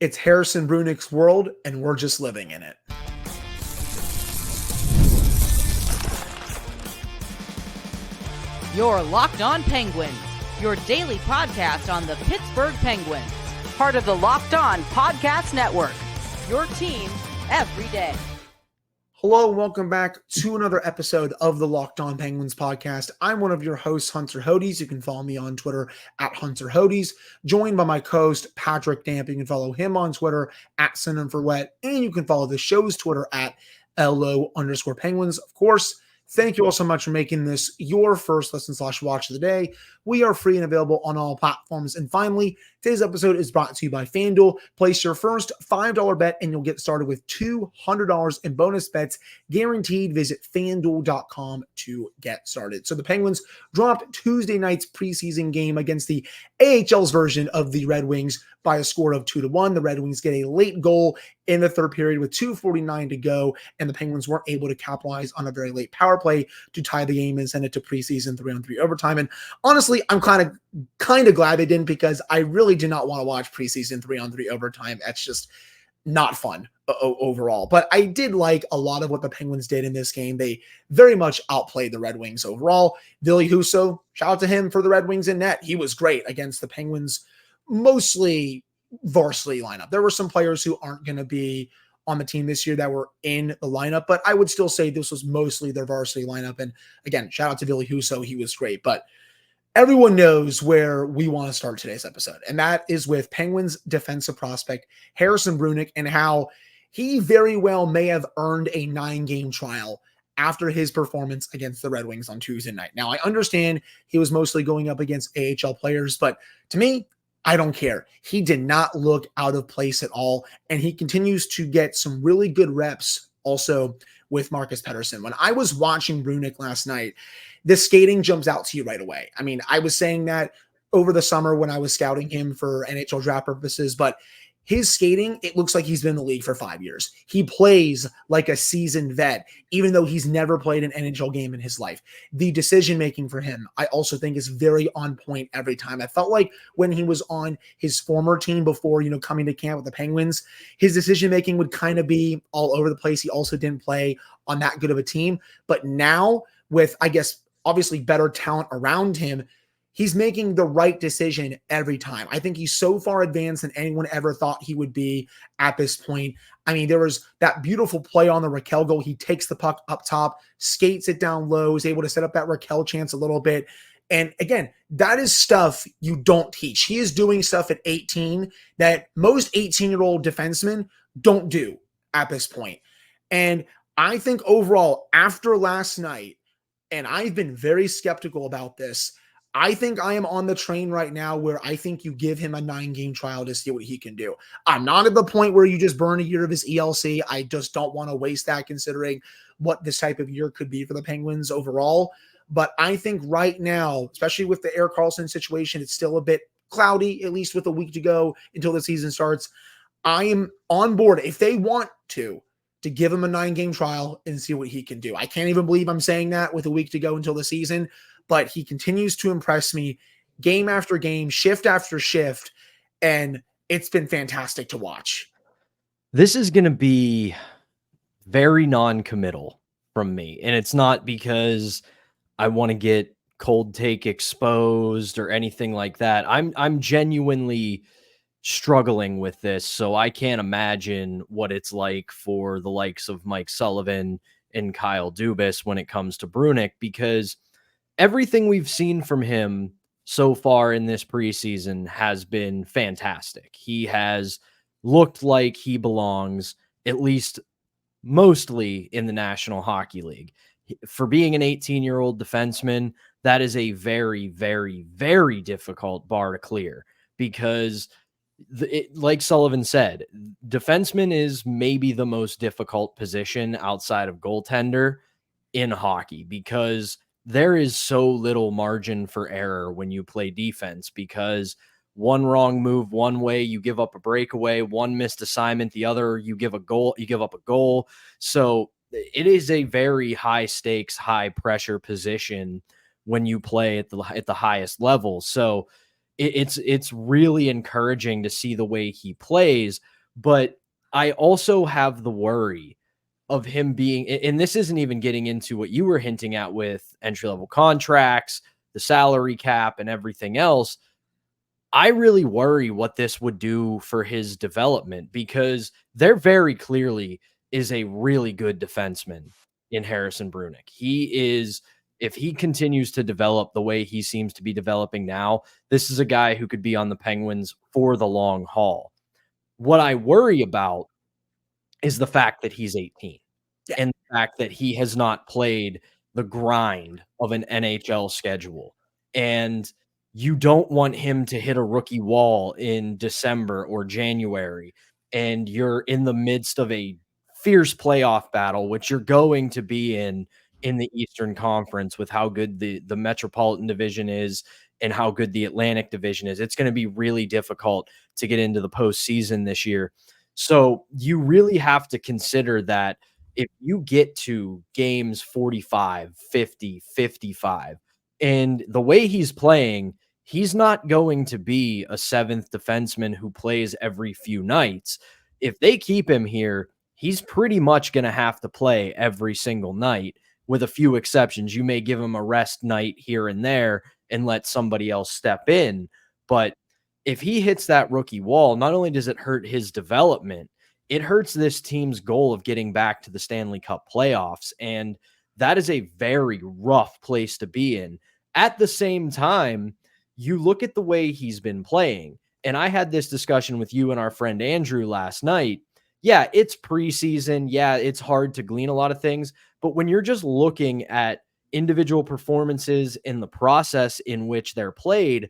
It's Harrison Brunicke's world, and we're just living in it. You're Locked On Penguins, your daily podcast on the Pittsburgh Penguins, part of the Locked On Podcast Network, your team every day. Hello and welcome back to another episode of the Locked On Penguins podcast. I'm one of your hosts, Hunter Hodes. You can follow me on Twitter at Hunter Hodes, joined by my co-host, Patrick Damp. You can follow him on Twitter at SinForWet, and you can follow the show's Twitter at LO_Penguins. Of course, thank you all so much for making this your first listen/watch of the day. We are free and available on all platforms. And finally, today's episode is brought to you by FanDuel. Place your first $5 bet and you'll get started with $200 in bonus bets guaranteed. Visit FanDuel.com to get started. So the Penguins dropped Tuesday night's preseason game against the AHL's version of the Red Wings by a score of 2-1. The Red Wings get a late goal in the third period with 2:49 to go, and the Penguins weren't able to capitalize on a very late power play to tie the game and send it to preseason 3-on-3 overtime. And honestly, I'm kind of glad they didn't, because I really did not want to watch preseason 3-on-3 overtime. That's just not fun overall. But I did like a lot of what the Penguins did in this game. They very much outplayed the Red Wings overall. Ville Husso, shout out to him for the Red Wings in net. He was great against the Penguins, mostly varsity lineup. There were some players who aren't going to be on the team this year that were in the lineup, but I would still say this was mostly their varsity lineup. And again, shout out to Ville Husso. He was great. But everyone knows where we want to start today's episode, and that is with Penguins defensive prospect Harrison Brunicke and how he very well may have earned a 9-game trial after his performance against the Red Wings on Tuesday night. Now, I understand he was mostly going up against AHL players, but to me, I don't care. He did not look out of place at all, and he continues to get some really good reps also with Marcus Pettersson. When I was watching Brunick last night, the skating jumps out to you right away. I mean, I was saying that over the summer when I was scouting him for NHL draft purposes, but his skating, it looks like he's been in the league for 5 years. He plays like a seasoned vet, even though he's never played an NHL game in his life. The decision-making for him, I also think, is very on point every time. I felt like when he was on his former team before, coming to camp with the Penguins, his decision-making would kind of be all over the place. He also didn't play on that good of a team. But now, with, I guess, obviously better talent around him, he's making the right decision every time. I think he's so far advanced than anyone ever thought he would be at this point. I mean, there was that beautiful play on the Raquel goal. He takes the puck up top, skates it down low, is able to set up that Raquel chance a little bit. And again, that is stuff you don't teach. He is doing stuff at 18 that most 18-year-old defensemen don't do at this point. And I think overall, after last night, and I've been very skeptical about this, I think I am on the train right now where I think you give him a 9-game trial to see what he can do. I'm not at the point where you just burn a year of his ELC. I just don't want to waste that, considering what this type of year could be for the Penguins overall. But I think right now, especially with the Erik Karlsson situation, it's still a bit cloudy, at least with a week to go until the season starts. I am on board, if they want to give him a 9-game trial and see what he can do. I can't even believe I'm saying that with a week to go until the season, but he continues to impress me game after game, shift after shift, and it's been fantastic to watch. This is going to be very non-committal from me, and it's not because I want to get cold take exposed or anything like that. I'm genuinely struggling with this, so I can't imagine what it's like for the likes of Mike Sullivan and Kyle Dubas when it comes to Brunick, because everything we've seen from him so far in this preseason has been fantastic. He has looked like he belongs, at least mostly, in the National Hockey League. For being an 18-year-old defenseman, that is a very, very, very difficult bar to clear, because like Sullivan said, defenseman is maybe the most difficult position outside of goaltender in hockey, because there is so little margin for error when you play defense, because one wrong move one way, you give up a breakaway, one missed assignment, the other, you give up a goal. So it is a very high stakes, high pressure position when you play at the highest level. So it's really encouraging to see the way he plays. But I also have the worry of him being, and this isn't even getting into what you were hinting at with entry level contracts, the salary cap, and everything else. I really worry what this would do for his development, because there very clearly is a really good defenseman in Harrison Brunicke. He is, if he continues to develop the way he seems to be developing now, this is a guy who could be on the Penguins for the long haul. What I worry about is the fact that he's 18, Yeah. and the fact that he has not played the grind of an NHL schedule. And you don't want him to hit a rookie wall in December or January, and you're in the midst of a fierce playoff battle, which you're going to be in the Eastern Conference, with how good the Metropolitan Division is and how good the Atlantic Division is. It's going to be really difficult to get into the postseason this year. So you really have to consider that if you get to games 45, 50, 55, and the way he's playing, he's not going to be a seventh defenseman who plays every few nights. If they keep him here, he's pretty much going to have to play every single night, with a few exceptions. You may give him a rest night here and there and let somebody else step in. But if he hits that rookie wall, not only does it hurt his development, it hurts this team's goal of getting back to the Stanley Cup playoffs. And that is a very rough place to be in. At the same time, you look at the way he's been playing, and I had this discussion with you and our friend Andrew last night. Yeah, it's preseason. Yeah, it's hard to glean a lot of things. But when you're just looking at individual performances in the process in which they're played,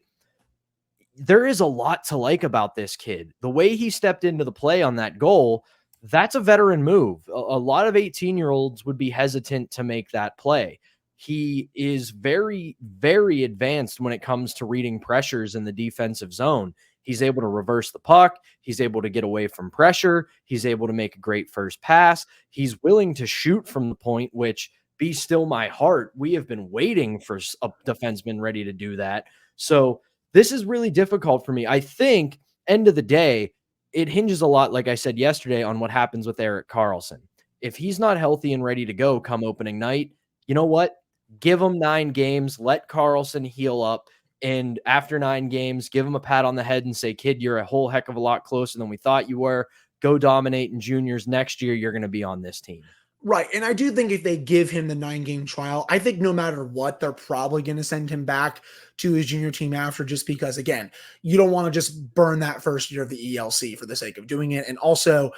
there is a lot to like about this kid. The way he stepped into the play on that goal, that's a veteran move. A lot of 18-year-olds would be hesitant to make that play. He is very, very advanced when it comes to reading pressures in the defensive zone. He's able to reverse the puck. He's able to get away from pressure. He's able to make a great first pass. He's willing to shoot from the point, which, be still my heart, we have been waiting for a defenseman ready to do that. So this is really difficult for me. I think, end of the day, it hinges a lot, like I said yesterday, on what happens with Erik Karlsson. If he's not healthy and ready to go come opening night, you know what? Give him 9 games, let Karlsson heal up, and after 9 games, give him a pat on the head and say, kid, you're a whole heck of a lot closer than we thought you were. Go dominate in juniors. Next year, you're going to be on this team. Right. And I do think if they give him the 9-game trial, I think no matter what, they're probably going to send him back to his junior team after, just because, again, you don't want to just burn that first year of the ELC for the sake of doing it. And also,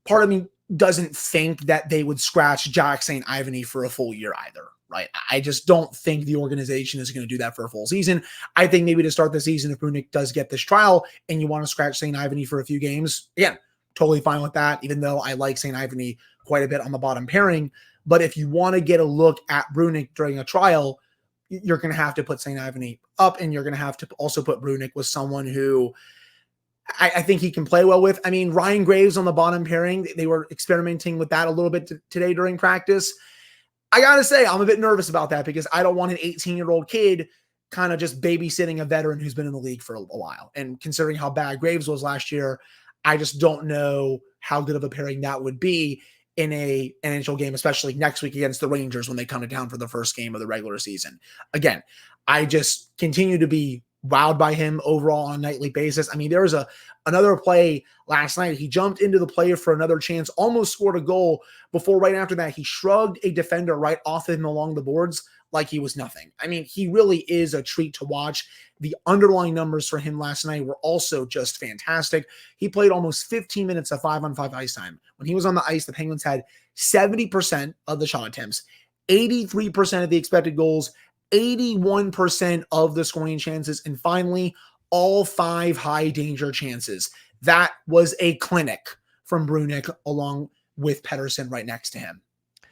part of me doesn't think that they would scratch Jack St. Ivany for a full year either. Right. I just don't think the organization is going to do that for a full season. I think maybe to start the season, if Brunick does get this trial and you want to scratch St. Ivany for a few games, again, totally fine with that, even though I like St. Ivany quite a bit on the bottom pairing. But if you want to get a look at Brunick during a trial, you're going to have to put St. Ivany up, and you're going to have to also put Brunick with someone who I think he can play well with. I mean, Ryan Graves on the bottom pairing, they were experimenting with that a little bit today during practice. I got to say, I'm a bit nervous about that, because I don't want an 18-year-old kid kind of just babysitting a veteran who's been in the league for a while. And considering how bad Graves was last year, I just don't know how good of a pairing that would be in a NHL game, especially next week against the Rangers when they come to town for the first game of the regular season. Again, I just continue to be wowed by him overall on a nightly basis. I mean, there was another play last night. He jumped into the play for another chance, almost scored a goal before, right after that, he shrugged a defender right off of him along the boards like he was nothing. I mean, he really is a treat to watch. The underlying numbers for him last night were also just fantastic. He played almost 15 minutes of 5-on-5 ice time. When he was on the ice, the Penguins had 70% of the shot attempts, 83% of the expected goals, 81% of the scoring chances, and finally, all 5 high danger chances. That was a clinic from Brunick, along with Pettersson right next to him.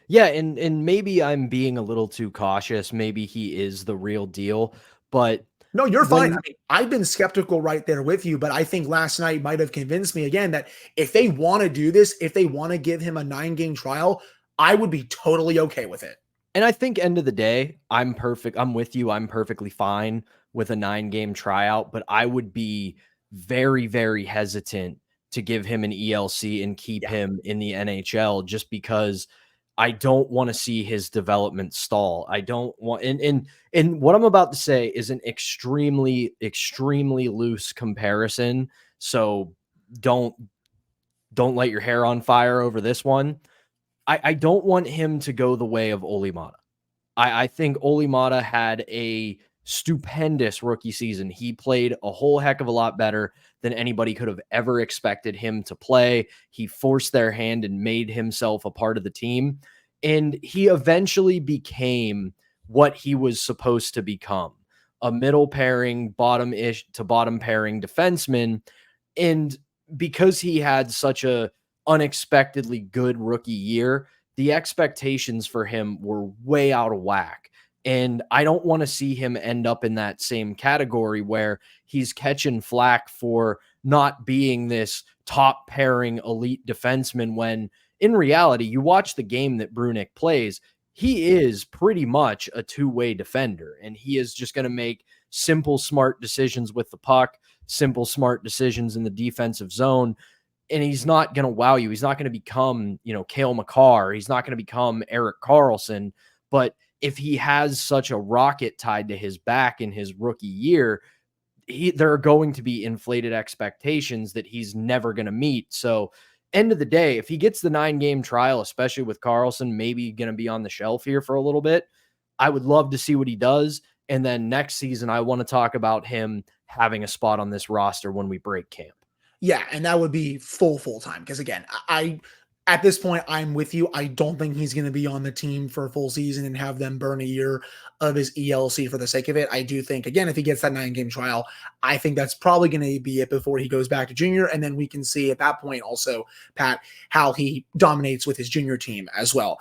Yeah, and maybe I'm being a little too cautious. Maybe he is the real deal, but no, you're fine. I mean, I've been skeptical right there with you, but I think last night might have convinced me again that if they want to do this, if they want to give him a 9-game trial, I would be totally okay with it. And I think end of the day, I'm perfect. I'm with you. I'm perfectly fine with a 9-game tryout, but I would be very, very hesitant to give him an ELC and keep him in the NHL just because I don't want to see his development stall. I don't want, and what I'm about to say is an extremely, extremely loose comparison. So don't light your hair on fire over this one. I don't want him to go the way of Olli Maatta. I think Olli Maatta had a stupendous rookie season. He played a whole heck of a lot better than anybody could have ever expected him to play. He forced their hand and made himself a part of the team. And he eventually became what he was supposed to become, a middle pairing, bottom-ish to bottom pairing defenseman. And because he had such a unexpectedly good rookie year, the expectations for him were way out of whack. And I don't want to see him end up in that same category where he's catching flack for not being this top pairing elite defenseman when in reality, you watch the game that Brunick plays, he is pretty much a two-way defender, and he is just going to make simple, smart decisions with the puck, simple, smart decisions in the defensive zone. And he's not going to wow you. He's not going to become, Cale Makar. He's not going to become Erik Karlsson. But if he has such a rocket tied to his back in his rookie year, there are going to be inflated expectations that he's never going to meet. So end of the day, if he gets the 9-game trial, especially with Karlsson, maybe going to be on the shelf here for a little bit, I would love to see what he does. And then next season, I want to talk about him having a spot on this roster when we break camp. Yeah, and that would be full time. Because again, at this point, I'm with you. I don't think he's going to be on the team for a full season and have them burn a year of his ELC for the sake of it. I do think, again, if he gets that 9-game trial, I think that's probably going to be it before he goes back to junior. And then we can see at that point also, Pat, how he dominates with his junior team as well.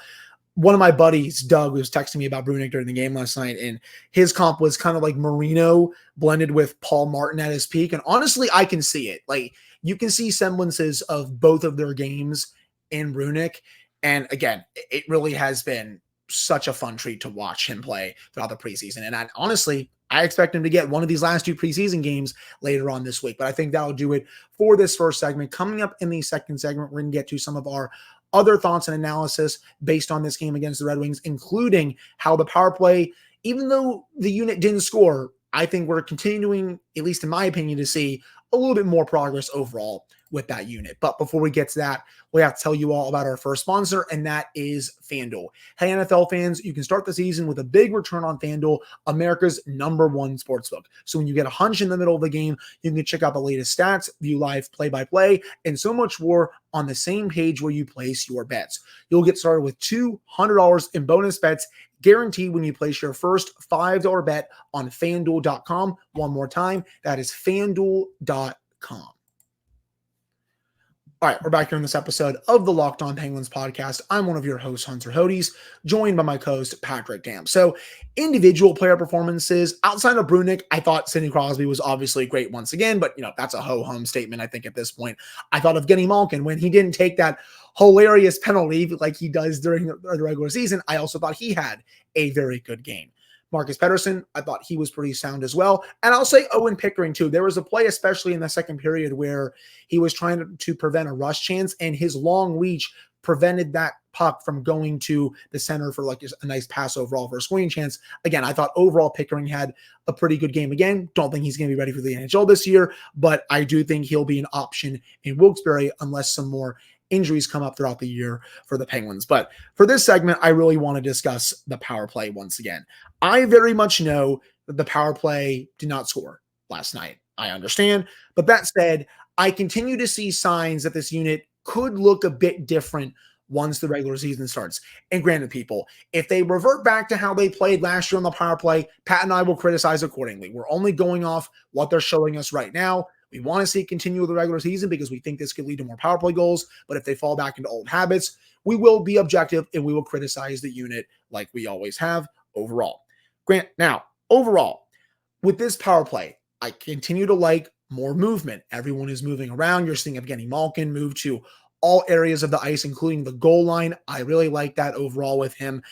One of my buddies, Doug, was texting me about Brunick during the game last night, and his comp was kind of like Marino blended with Paul Martin at his peak. And honestly, I can see it. Like, you can see semblances of both of their games in Brunick. And again, it really has been such a fun treat to watch him play throughout the preseason. And honestly, I expect him to get one of these last 2 preseason games later on this week. But I think that'll do it for this first segment. Coming up in the second segment, we're going to get to some of our other thoughts and analysis based on this game against the Red Wings, including how the power play, even though the unit didn't score, I think we're continuing, at least in my opinion, to see a little bit more progress overall with that unit. But before we get to that, we have to tell you all about our first sponsor, and that is FanDuel. Hey, NFL fans, you can start the season with a big return on FanDuel, America's #1 sportsbook. So when you get a hunch in the middle of the game, you can check out the latest stats, view live play-by-play, and so much more on the same page where you place your bets. You'll get started with $200 in bonus bets guaranteed when you place your first $5 bet on FanDuel.com. One more time, that is FanDuel.com. All right, we're back here in this episode of the Locked On Penguins podcast. I'm one of your hosts, Hunter Hodes, joined by my co-host, Patrick Dam. So individual player performances, outside of Brunick, I thought Sidney Crosby was obviously great once again, but that's a ho-hum statement, I think, at this point. I thought of Genny Malkin when he didn't take that hilarious penalty like he does during the regular season. I also thought he had a very good game. Marcus Pettersson, I thought he was pretty sound as well. And I'll say Owen Pickering too. There was a play, especially in the second period, where he was trying to prevent a rush chance, and his long reach prevented that puck from going to the center for like a nice pass overall for a scoring chance. Again, I thought overall Pickering had a pretty good game again. Don't think he's going to be ready for the NHL this year, but I do think he'll be an option in Wilkes-Barre unless some more injuries come up throughout the year for the Penguins. But for this segment, I really want to discuss the power play once again. I very much know that the power play did not score last night. I understand. But that said, I continue to see signs that this unit could look a bit different once the regular season starts. And granted, people, if they revert back to how they played last year on the power play, Pat and I will criticize accordingly. We're only going off what they're showing us right now. We want to see it continue the regular season because we think this could lead to more power play goals. But if they fall back into old habits, we will be objective and we will criticize the unit like we always have overall. Now, overall, with this power play, I continue to like more movement. Everyone is moving around. You're seeing Evgeny Malkin move to all areas of the ice, including the goal line. I really like that overall with him.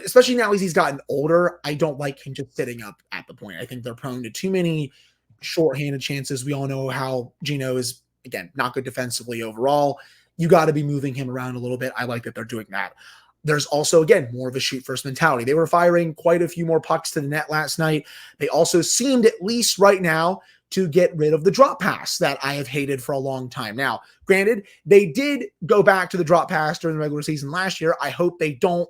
especially now as he's gotten older, I don't like him just sitting up at the point. I think they're prone to too many shorthanded chances. We all know how Gino is, again, not good defensively overall. You got to be moving him around a little bit. I like that they're doing that. There's also, again, more of a shoot first mentality. They were firing quite a few more pucks to the net last night. They also seemed, at least right now, to get rid of the drop pass that I have hated for a long time. Now, granted, they did go back to the drop pass during the regular season last year. I hope they don't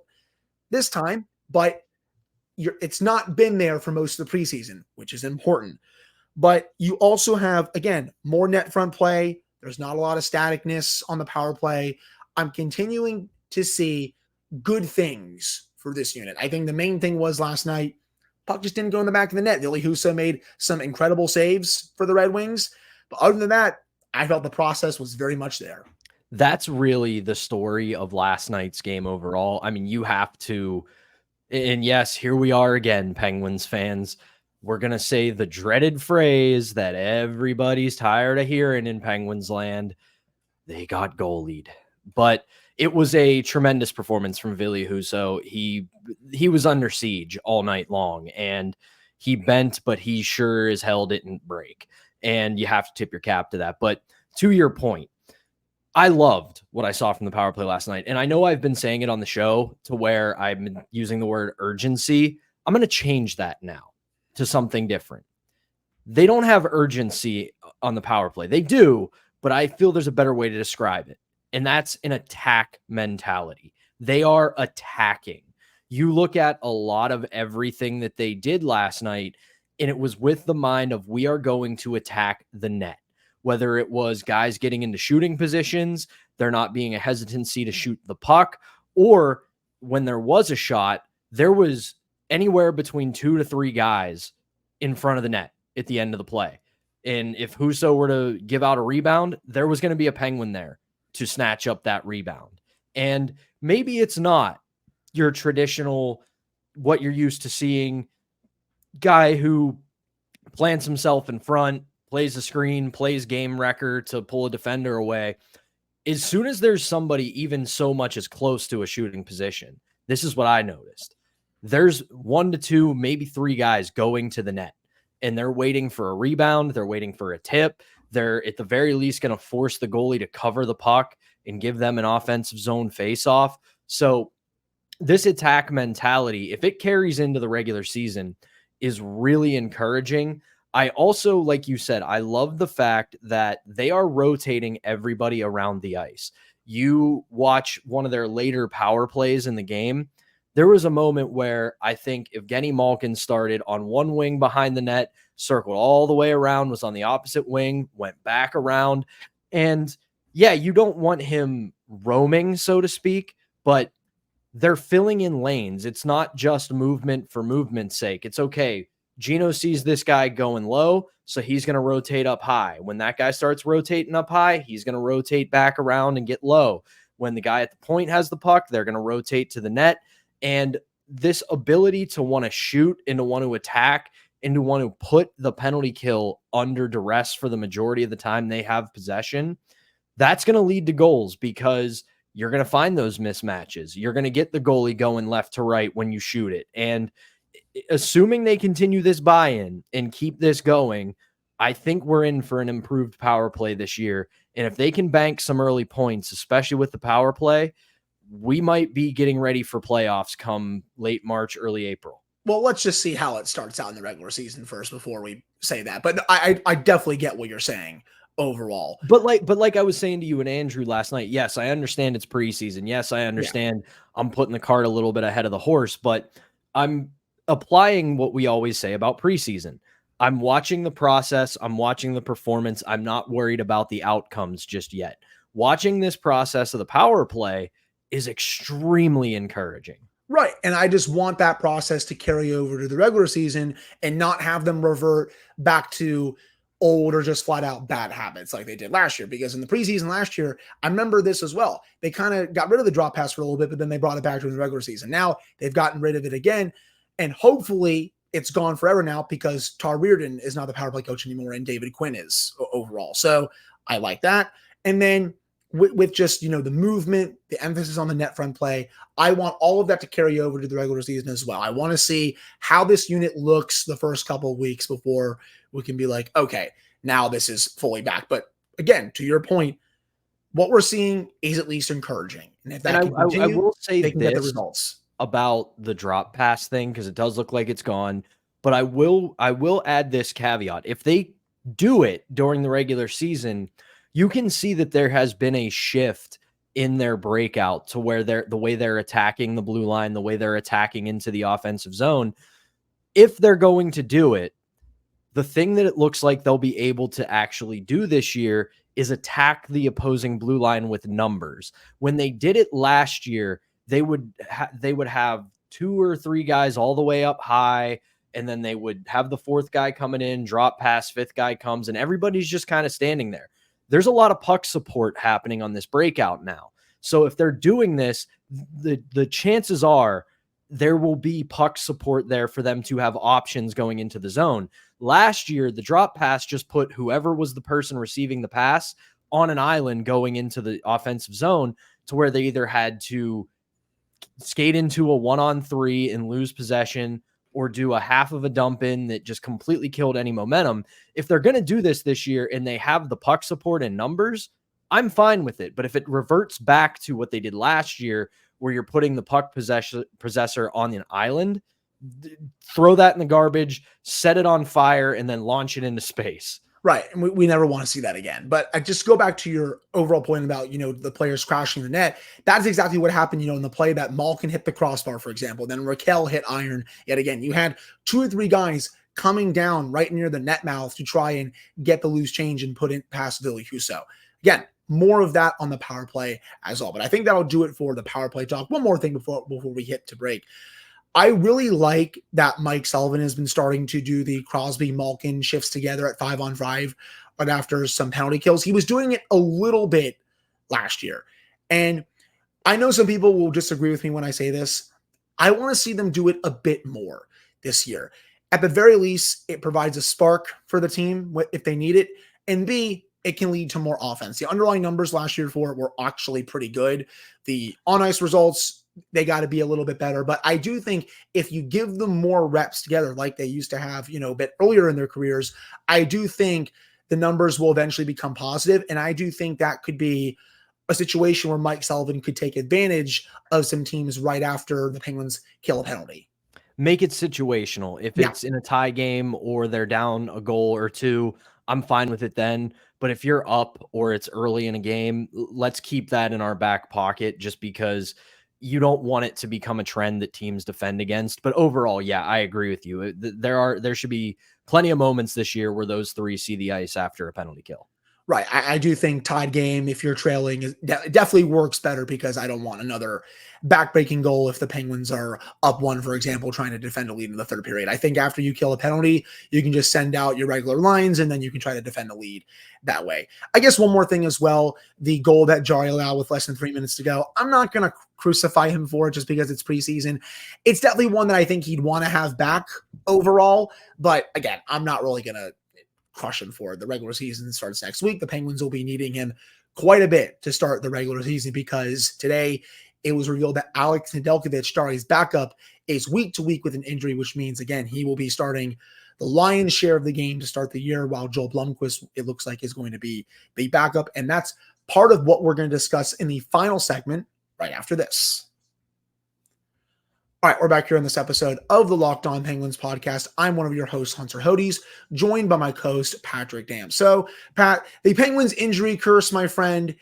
this time, but it's not been there for most of the preseason, which is important. But you also have, again, more net front play. There's not a lot of staticness on the power play. I'm continuing to see good things for this unit. I think the main thing was last night, puck just didn't go in the back of the net. Ville Husso made some incredible saves for the Red Wings. But other than that, I felt the process was very much there. That's really the story of last night's game overall. I mean, you have to, and yes, here we are again, Penguins fans. We're going to say the dreaded phrase that everybody's tired of hearing in Penguins land. They got goalied. But it was a tremendous performance from Ville Husso. He was under siege all night long, and he bent, but he sure as hell didn't break. And you have to tip your cap to that. But to your point, I loved what I saw from the power play last night. And I know I've been saying it on the show to where I've been using the word urgency. I'm going to change that now to something different. They don't have urgency on the power play. They do, but I feel there's a better way to describe it. And that's an attack mentality. They are attacking. You look at a lot of everything that they did last night, and it was with the mind of we are going to attack the net. Whether it was guys getting into shooting positions, there not being a hesitancy to shoot the puck, or when there was a shot, there was anywhere between 2 to 3 guys in front of the net at the end of the play. And if Husso were to give out a rebound, there was going to be a Penguin there to snatch up that rebound. And maybe it's not your traditional, what you're used to seeing, guy who plants himself in front, plays a screen, plays game wrecker to pull a defender away. As soon as there's somebody even so much as close to a shooting position, this is what I noticed. There's 1 to 2, maybe 3 guys going to the net, and they're waiting for a rebound. They're waiting for a tip. They're at the very least going to force the goalie to cover the puck and give them an offensive zone faceoff. So this attack mentality, if it carries into the regular season, is really encouraging. I also, like you said, I love the fact that they are rotating everybody around the ice. You watch one of their later power plays in the game. There was a moment where I think Evgeny Malkin started on one wing behind the net, circled all the way around, was on the opposite wing, went back around. And yeah, you don't want him roaming, so to speak, but they're filling in lanes. It's not just movement for movement's sake. It's okay. Gino sees this guy going low, so he's going to rotate up high. When that guy starts rotating up high, he's going to rotate back around and get low. When the guy at the point has the puck, they're going to rotate to the net. And this ability to want to shoot and to want to attack and to want to put the penalty kill under duress for the majority of the time they have possession, that's going to lead to goals because you're going to find those mismatches. You're going to get the goalie going left to right when you shoot it. And assuming they continue this buy-in and keep this going, I think we're in for an improved power play this year. And if they can bank some early points, especially with the power play, we might be getting ready for playoffs come late March, early April. Well, let's just see how it starts out in the regular season first before we say that. But I definitely get what you're saying overall. But like I was saying to you and Andrew last night, yes, I understand it's preseason. Yes, I understand I'm putting the cart a little bit ahead of the horse, but I'm applying what we always say about preseason. I'm watching the process. I'm watching the performance. I'm not worried about the outcomes just yet. Watching this process of the power play is extremely encouraging. Right. And I just want that process to carry over to the regular season and not have them revert back to old or just flat out bad habits like they did last year. Because in the preseason last year, I remember this as well. They kind of got rid of the drop pass for a little bit, but then they brought it back during the regular season. Now they've gotten rid of it again. And hopefully it's gone forever now because Tar Reardon is not the power play coach anymore and David Quinn is overall. So I like that. And then with just, the movement, the emphasis on the net front play, I want all of that to carry over to the regular season as well. I want to see how this unit looks the first couple of weeks before we can be like, okay, now this is fully back. But again, to your point, what we're seeing is at least encouraging. And if that can continue, I will say they can get the results. About the drop pass thing, because it does look like it's gone. But I will add this caveat. If they do it during the regular season, you can see that there has been a shift in their breakout to where the way they're attacking the blue line, the way they're attacking into the offensive zone. If they're going to do it, the thing that it looks like they'll be able to actually do this year is attack the opposing blue line with numbers. When they did it last year, they would have 2 or 3 guys all the way up high, and then they would have the 4th guy coming in, drop pass, 5th guy comes, and everybody's just kind of standing there. There's a lot of puck support happening on this breakout now. So if they're doing this, the chances are there will be puck support there for them to have options going into the zone. Last year, the drop pass just put whoever was the person receiving the pass on an island going into the offensive zone, to where they either had to skate into a 1-on-3 and lose possession, or do a half of a dump in that just completely killed any momentum. If they're going to do this year and they have the puck support and numbers, I'm fine with it. But if it reverts back to what they did last year, where you're putting the puck possessor on an island, throw that in the garbage, set it on fire, and then launch it into space. Right. And we never want to see that again. But I just go back to your overall point about, the players crashing the net. That's exactly what happened, in the play that Malkin hit the crossbar, for example. Then Raquel hit iron yet again. You had 2 or 3 guys coming down right near the net mouth to try and get the loose change and put it past Ville Husso. Again, more of that on the power play as well. But I think that'll do it for the power play talk. One more thing before we hit to break. I really like that Mike Sullivan has been starting to do the Crosby-Malkin shifts together at 5-on-5 right after some penalty kills. He was doing it a little bit last year. And I know some people will disagree with me when I say this. I want to see them do it a bit more this year. At the very least, it provides a spark for the team if they need it. And B, it can lead to more offense. The underlying numbers last year for it were actually pretty good. The on-ice results, they got to be a little bit better. But I do think if you give them more reps together like they used to have, a bit earlier in their careers, I do think the numbers will eventually become positive. And I do think that could be a situation where Mike Sullivan could take advantage of some teams right after the Penguins kill a penalty. Make it situational. If it's in a tie game or they're down a goal or 2, I'm fine with it then. But if you're up or it's early in a game, let's keep that in our back pocket, just because you don't want it to become a trend that teams defend against. But overall, yeah, I agree with you. There should be plenty of moments this year where those 3 see the ice after a penalty kill. Right. I do think tied game, if you're trailing, it definitely works better, because I don't want another backbreaking goal if the Penguins are up 1, for example, trying to defend a lead in the 3rd period. I think after you kill a penalty, you can just send out your regular lines, and then you can try to defend a lead that way. I guess one more thing as well, the goal that Jarry allowed with less than 3 minutes to go, I'm not going to crucify him for it just because it's preseason. It's definitely one that I think he'd want to have back overall. But again, I'm not really going to crush him for it. The regular season starts next week. The Penguins will be needing him quite a bit to start the regular season, because today it was revealed that Alex Nedeljkovic, Jarry's backup, is week to week with an injury, which means, again, he will be starting the lion's share of the game to start the year, while Joel Blomqvist, it looks like, is going to be the backup. And that's part of what we're going to discuss in the final segment right after this. All right, we're back here in this episode of the Locked On Penguins podcast. I'm one of your hosts, Hunter Hodes, joined by my co-host, Patrick Dam. So, Pat, the Penguins injury curse, my friend,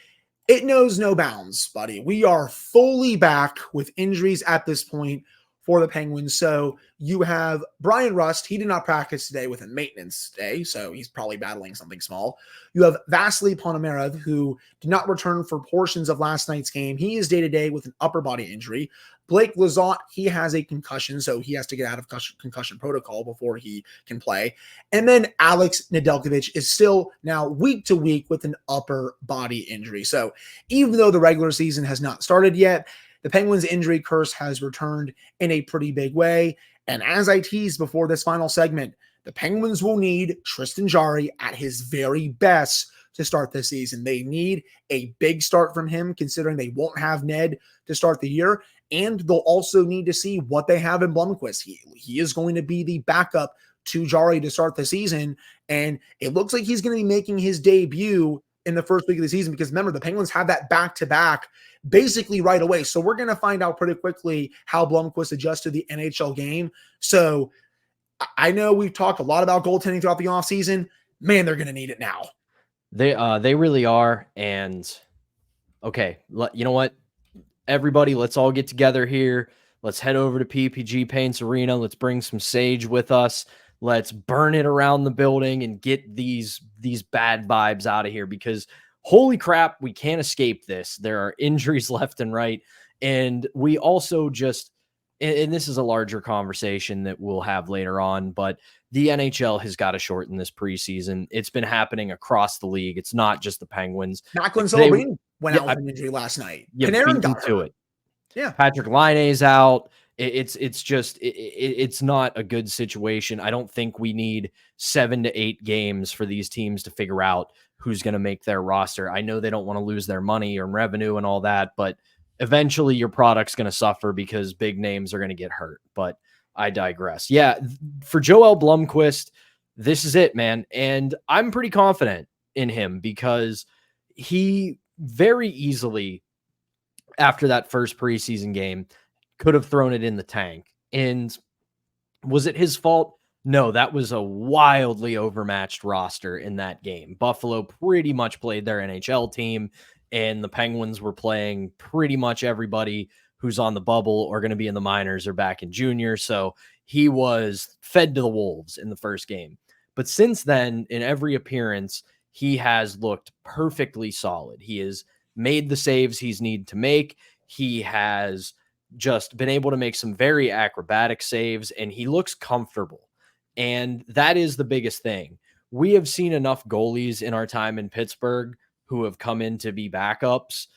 it knows no bounds, buddy. We are fully back with injuries at this point for the Penguins. So you have Brian Rust. He did not practice today with a maintenance day, so he's probably battling something small. You have Vasily Ponomarev, who did not return for portions of last night's game. He is day-to-day with an upper body injury. Blake Lizotte, he has a concussion, so he has to get out of concussion protocol before he can play. And then Alex Nedeljkovic is still now week to week with an upper body injury. So even though the regular season has not started yet, the Penguins injury curse has returned in a pretty big way. And as I teased before this final segment, the Penguins will need Tristan Jarry at his very best to start this season. They need a big start from him, considering they won't have Ned to start the year. And they'll also need to see what they have in Blomqvist. He is going to be the backup to Jarry to start the season. And it looks like he's going to be making his debut in the first week of the season, because remember, the Penguins have that back-to-back basically right away. So we're going to find out pretty quickly how Blomqvist adjusts to the NHL game. So I know we've talked a lot about goaltending throughout the offseason. Man, they're going to need it now. They really are. And okay, you know what? Everybody, let's all get together here. Let's head over to PPG Paints Arena. Let's bring some sage with us. Let's burn it around the building and get these bad vibes out of here, because holy crap, we can't escape this. There are injuries left and right. And we also just, and this is a larger conversation that we'll have later on, but the NHL has got to shorten this preseason. It's been happening across the league. It's not just the Penguins. Macklin Sullivan went out with an injury last night. Panarin got to it. Yeah. Patrick Laine's out. It's just, it's not a good situation. I don't think we need 7 to 8 games for these teams to figure out who's going to make their roster. I know they don't want to lose their money or revenue and all that, but eventually your product's going to suffer because big names are going to get hurt. But I digress. Yeah, for Joel Blomqvist, this is it, man. And I'm pretty confident in him, because he very easily, after that first preseason game, could have thrown it in the tank. And was it his fault? No, that was a wildly overmatched roster in that game. Buffalo pretty much played their NHL team, and the Penguins were playing pretty much everybody who's on the bubble or going to be in the minors or back in junior. So he was fed to the wolves in the first game. But since then, in every appearance, he has looked perfectly solid. He has made the saves he's needed to make. He has just been able to make some very acrobatic saves, and he looks comfortable. And that is the biggest thing. We have seen enough goalies in our time in Pittsburgh who have come in to be backups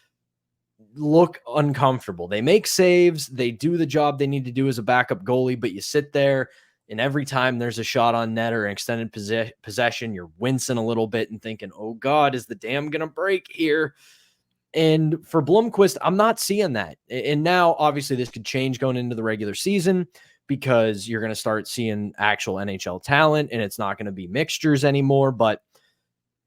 look uncomfortable. They make saves. They do the job they need to do as a backup goalie, but you sit there, and every time there's a shot on net or an extended possession, you're wincing a little bit and thinking, oh God, is the dam going to break here? And for Blomqvist, I'm not seeing that. And now, obviously, this could change going into the regular season, because you're going to start seeing actual NHL talent, and it's not going to be mixtures anymore. But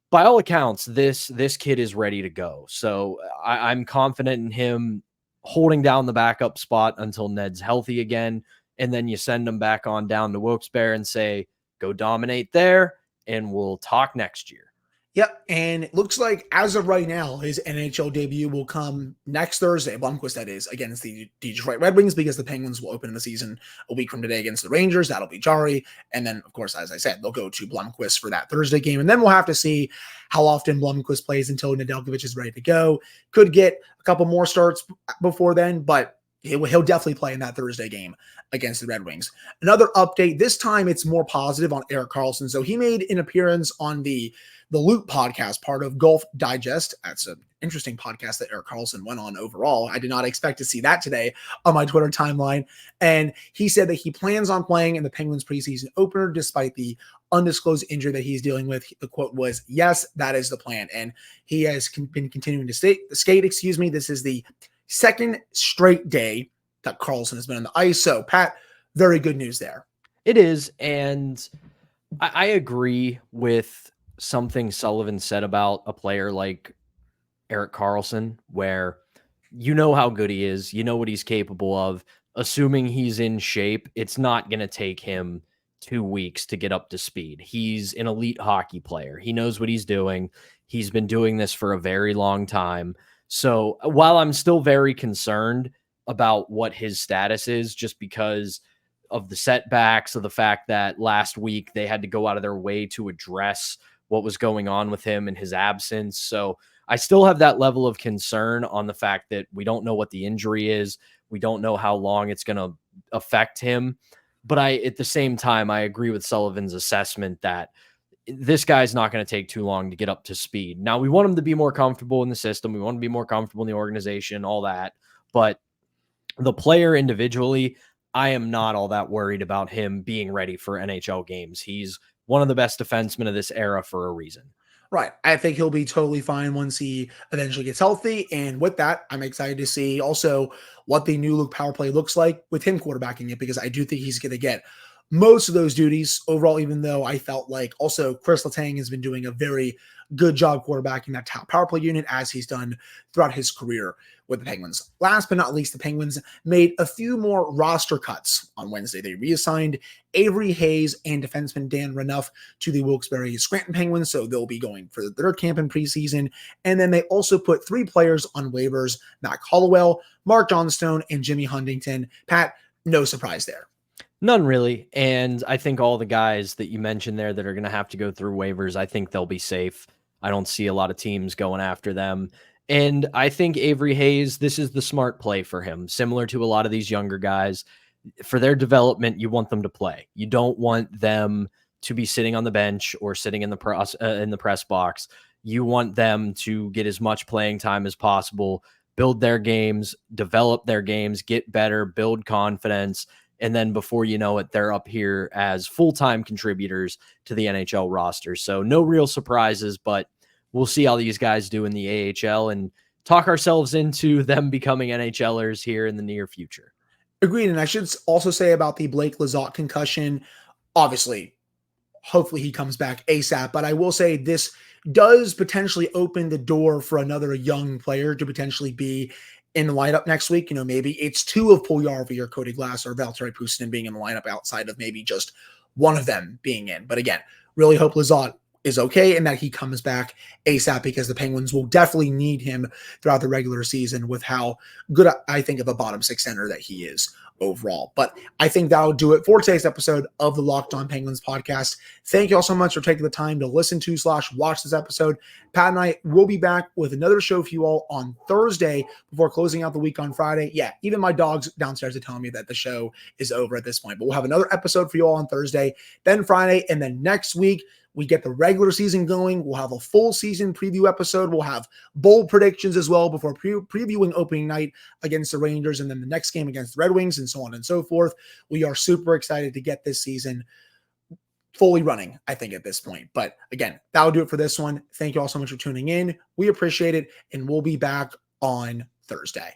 by all accounts, this kid is ready to go. So I'm confident in him holding down the backup spot until Ned's healthy again. And then you send him back on down to Wilkes-Barre and say, go dominate there, and we'll talk next year. Yep, and it looks like as of right now, his NHL debut will come next Thursday. Blomqvist, that is, against the Detroit Red Wings, because the Penguins will open the season a week from today against the Rangers. That'll be Jarry. And then, of course, as I said, they'll go to Blomqvist for that Thursday game. And then we'll have to see how often Blomqvist plays until Nedeljkovic is ready to go. Could get a couple more starts before then, but he'll definitely play in that Thursday game against the Red Wings. Another update, this time it's more positive on Erik Karlsson. So he made an appearance on the Loop podcast, part of Golf Digest. That's an interesting podcast that Erik Karlsson went on overall. I did not expect to see that today on my Twitter timeline. And he said that he plans on playing in the Penguins preseason opener despite the undisclosed injury that he's dealing with. The quote was, yes, that is the plan. And he has been continuing to skate. This is the second straight day that Karlsson has been on the ice. So, Pat, very good news there. It is. And I agree with something Sullivan said about a player like Erik Karlsson, where you know how good he is, you know what he's capable of. Assuming he's in shape, it's not going to take him 2 weeks to get up to speed. He's an elite hockey player. He knows what he's doing. He's been doing this for a very long time. So while I'm still very concerned about what his status is, just because of the setbacks, of the fact that last week they had to go out of their way to address what was going on with him in his absence. So I still have that level of concern on the fact that we don't know what the injury is. We don't know how long it's going to affect him. But at the same time, I agree with Sullivan's assessment that this guy's not going to take too long to get up to speed. Now, we want him to be more comfortable in the system. We want him to be more comfortable in the organization, all that. But the player individually, I am not all that worried about him being ready for NHL games. He's one of the best defensemen of this era for a reason. Right. I think he'll be totally fine once he eventually gets healthy. And with that, I'm excited to see also what the new look power play looks like with him quarterbacking it, because I do think he's going to get most of those duties overall, even though I felt like also Chris Letang has been doing a very good job quarterbacking that top power play unit as he's done throughout his career with the Penguins. Last but not least, the Penguins made a few more roster cuts on Wednesday. They reassigned Avery Hayes and defenseman Dan Renouf to the Wilkes-Barre Scranton Penguins, so they'll be going for their camp in preseason. And then they also put 3 players on waivers: Matt Hollowell, Mark Johnstone, and Jimmy Huntington. Pat, no surprise there. None really. And I think all the guys that you mentioned there that are going to have to go through waivers, I think they'll be safe. I don't see a lot of teams going after them. And I think Avery Hayes, this is the smart play for him, similar to a lot of these younger guys. For their development, you want them to play. You don't want them to be sitting on the bench or sitting in the press box. You want them to get as much playing time as possible, build their games, develop their games, get better, build confidence. And then before you know it, they're up here as full-time contributors to the NHL roster. So no real surprises, but we'll see how these guys do in the AHL and talk ourselves into them becoming NHLers here in the near future. Agreed. And I should also say about the Blake Lizotte concussion, obviously, hopefully he comes back ASAP. But I will say this does potentially open the door for another young player to potentially be in the lineup next week. You know, maybe it's 2 of Puljujarvi or Cody Glass or Valtteri Puustinen being in the lineup outside of maybe just one of them being in. But again, really hope Lizotte is okay and that he comes back ASAP, because the Penguins will definitely need him throughout the regular season with how good I think of a bottom 6 center that he is overall. But I think that'll do it for today's episode of the Locked On Penguins podcast. Thank you all so much for taking the time to listen to / watch this episode. Pat and I will be back with another show for you all on Thursday before closing out the week on Friday. Yeah, even my dogs downstairs are telling me that the show is over at this point, but we'll have another episode for you all on Thursday, then Friday, and then next week we get the regular season going. We'll have a full season preview episode. We'll have bold predictions as well before previewing opening night against the Rangers and then the next game against the Red Wings and so on and so forth. We are super excited to get this season fully running, I think, at this point. But again, that'll do it for this one. Thank you all so much for tuning in. We appreciate it, and we'll be back on Thursday.